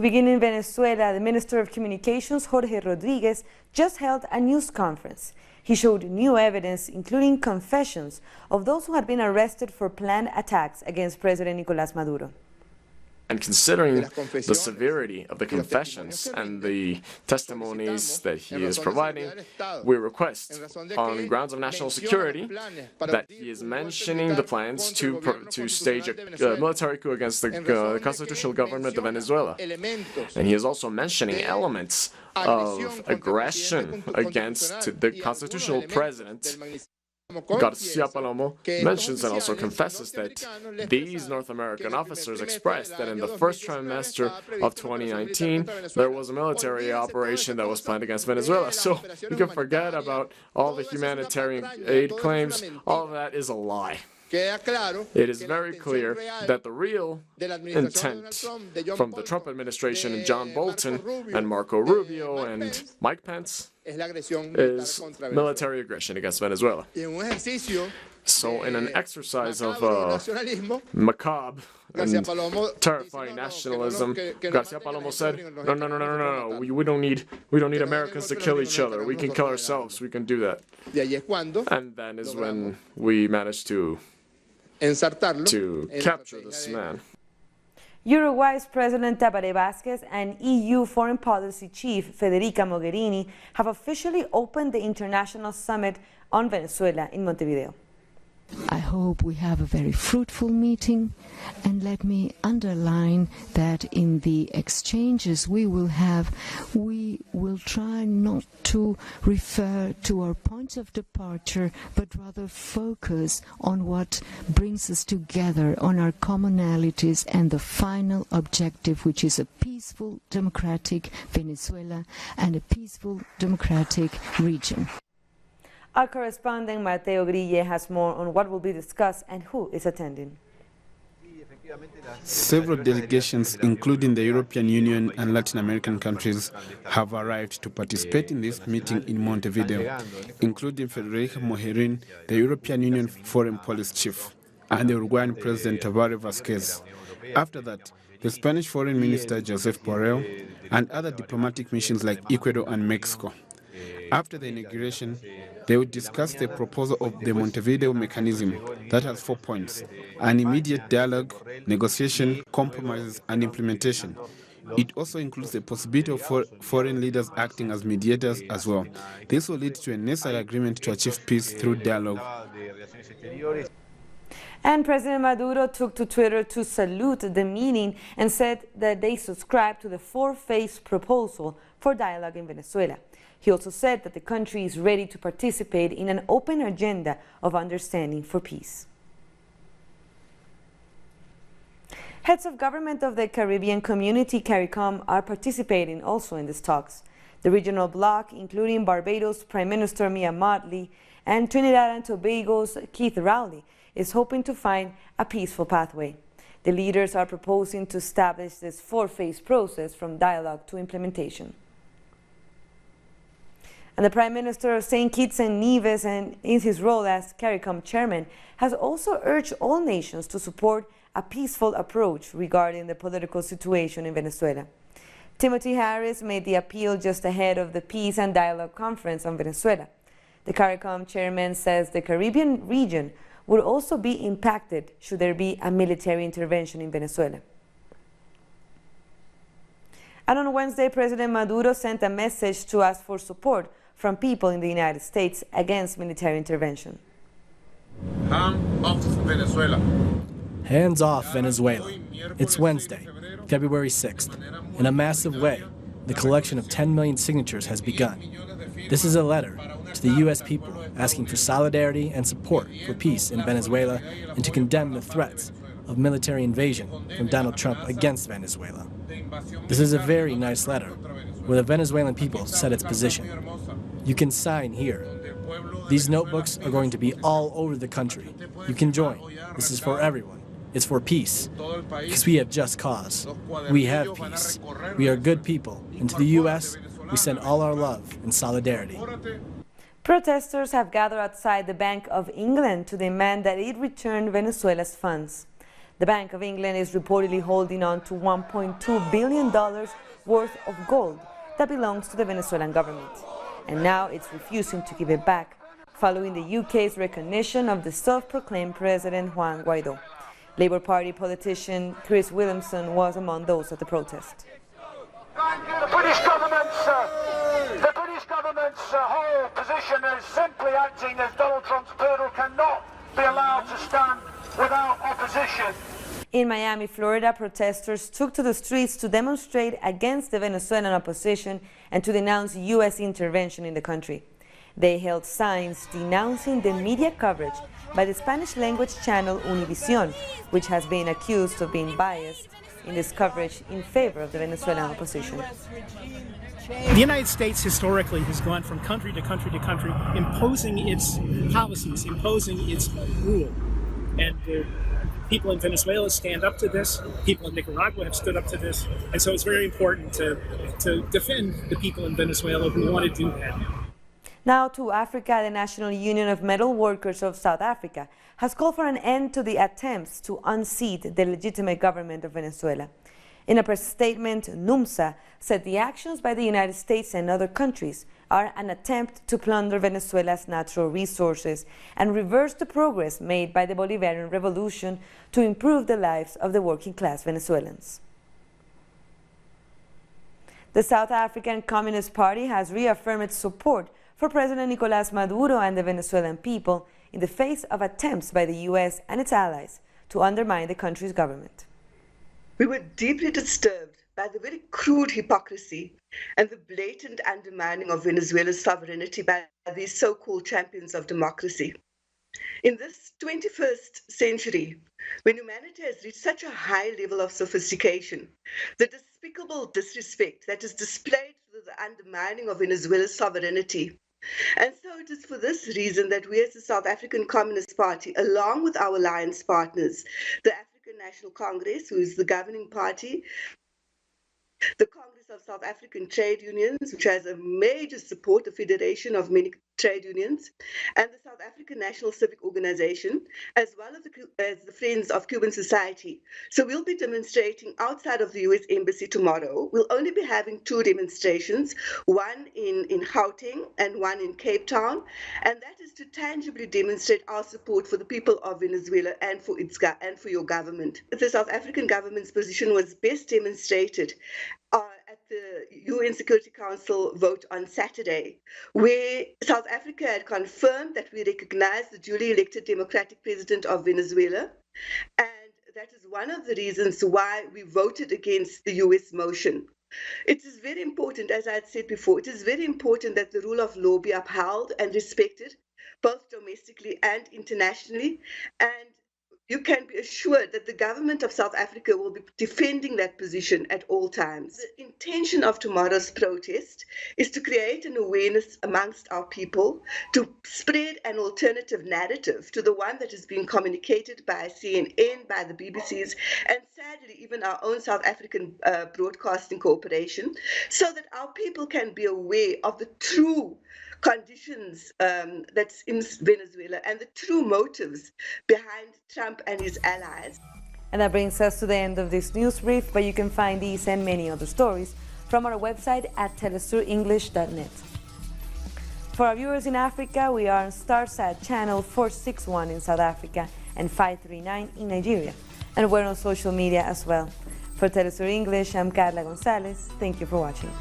begin in Venezuela, the Minister of Communications, Jorge Rodriguez, just held a news conference. He showed new evidence, including confessions of those who had been arrested for planned attacks against President Nicolas Maduro. And considering the severity of the confessions and the testimonies that he is providing, we request, on grounds of national security, that he is mentioning the plans to stage a military coup against the constitutional government of Venezuela. And he is also mentioning elements of aggression against the constitutional president. Garcia Palomo mentions and also confesses that these North American officers expressed that in the first trimester of 2019 there was a military operation that was planned against Venezuela. So you can forget about all the humanitarian aid claims. All of that is a lie. It is very clear that the real intent from the Trump administration and John Bolton and Marco Rubio and Mike Pence is military aggression against Venezuela. So in an exercise of macabre and terrifying nationalism, Garcia Palomo said, no, we don't need Americans to kill each other. We can kill ourselves. We can do that. And then is when we managed to capture this man. Uruguay's President Tabaré Vázquez and EU Foreign Policy Chief Federica Mogherini have officially opened the International Summit on Venezuela in Montevideo. I hope we have a very fruitful meeting, and let me underline that in the exchanges we will have, we will try not to refer to our points of departure, but rather focus on what brings us together, on our commonalities and the final objective, which is a peaceful, democratic Venezuela and a peaceful, democratic region. Our correspondent Mateo Grille has more on what will be discussed and who is attending. Several delegations, including the European Union and Latin American countries, have arrived to participate in this meeting in Montevideo, including Federica Mogherini, the European Union Foreign Policy Chief, and the Uruguayan President Tabaré Vázquez. After that, the Spanish Foreign Minister Josep Borrell and other diplomatic missions like Ecuador and Mexico. After the inauguration, they will discuss the proposal of the Montevideo mechanism that has 4 points: an immediate dialogue, negotiation, compromises, and implementation. It also includes the possibility of foreign leaders acting as mediators as well. This will lead to a necessary agreement to achieve peace through dialogue. And President Maduro took to Twitter to salute the meeting and said that they subscribe to the four-phase proposal for dialogue in Venezuela. He also said that the country is ready to participate in an open agenda of understanding for peace. Heads of government of the Caribbean community, CARICOM, are participating also in these talks. The regional bloc, including Barbados Prime Minister Mia Mottley and Trinidad and Tobago's Keith Rowley, is hoping to find a peaceful pathway. The leaders are proposing to establish this four-phase process from dialogue to implementation. And the Prime Minister of St. Kitts and Nevis, and in his role as CARICOM chairman, has also urged all nations to support a peaceful approach regarding the political situation in Venezuela. Timothy Harris made the appeal just ahead of the Peace and Dialogue Conference on Venezuela. The CARICOM chairman says the Caribbean region would also be impacted should there be a military intervention in Venezuela. And on Wednesday, President Maduro sent a message to ask for support from people in the United States against military intervention. Hands off Venezuela. Hands off Venezuela. It's Wednesday, February 6th. In a massive way, the collection of 10 million signatures has begun. This is a letter to the U.S. people asking for solidarity and support for peace in Venezuela and to condemn the threats of military invasion from Donald Trump against Venezuela. This is a very nice letter where the Venezuelan people set its position. You can sign here. These notebooks are going to be all over the country. You can join. This is for everyone. It's for peace. Because we have just cause. We have peace. We are good people. And to the U.S., we send all our love and solidarity. Protesters have gathered outside the Bank of England to demand that it return Venezuela's funds. The Bank of England is reportedly holding on to $1.2 billion worth of gold that belongs to the Venezuelan government. And now it's refusing to give it back, following the UK's recognition of the self-proclaimed President Juan Guaidó. Labour Party politician Chris Williamson was among those at the protest. The British government's whole position is simply acting as Donald Trump's poodle, cannot be allowed to stand without opposition. In Miami, Florida, protesters took to the streets to demonstrate against the Venezuelan opposition and to denounce U.S. intervention in the country. They held signs denouncing the media coverage by the Spanish-language channel Univision, which has been accused of being biased in this coverage in favor of the Venezuelan opposition. The United States historically has gone from country to country to country, imposing its policies, imposing its rule. And the people in Venezuela stand up to this, people in Nicaragua have stood up to this, and so it's very important to defend the people in Venezuela who want to do that. Now to Africa, the National Union of Metal Workers of South Africa has called for an end to the attempts to unseat the legitimate government of Venezuela. In a press statement, NUMSA said the actions by the United States and other countries are an attempt to plunder Venezuela's natural resources and reverse the progress made by the Bolivarian Revolution to improve the lives of the working class Venezuelans. The South African Communist Party has reaffirmed its support for President Nicolas Maduro and the Venezuelan people in the face of attempts by the U.S. and its allies to undermine the country's government. We were deeply disturbed by the very crude hypocrisy and the blatant undermining of Venezuela's sovereignty by these so-called champions of democracy. In this 21st century, when humanity has reached such a high level of sophistication, the despicable disrespect that is displayed through the undermining of Venezuela's sovereignty. And so it is for this reason that we as the South African Communist Party, along with our alliance partners, the African National Congress, who is the governing party, the Congress of South African Trade Unions, which has a major support, the Federation of many trade unions, and the South African National Civic Organization, as well as the Friends of Cuban Society. So we'll be demonstrating outside of the U.S. Embassy tomorrow. We'll only be having two demonstrations, one in Gauteng and one in Cape Town, and that is to tangibly demonstrate our support for the people of Venezuela and for your government. The South African government's position was best demonstrated at the UN Security Council vote on Saturday, where South Africa had confirmed that we recognize the duly elected democratic president of Venezuela, and that is one of the reasons why we voted against the US motion. It is very important, as I had said before, it is very important that the rule of law be upheld and respected, both domestically and internationally, and you can be assured that the government of South Africa will be defending that position at all times. The intention of tomorrow's protest is to create an awareness amongst our people, to spread an alternative narrative to the one that is being communicated by CNN, by the BBCs, and sadly even our own South African Broadcasting Corporation, so that our people can be aware of the true conditions that's in Venezuela and the true motives behind Trump and his allies. And that brings us to the end of this news brief, but you can find these and many other stories from our website at telesurenglish.net. For our viewers in Africa, we are on Starsat channel 461 in South Africa and 539 in Nigeria, and we're on social media as well. For Telesur English, I'm Carla Gonzalez. Thank you for watching.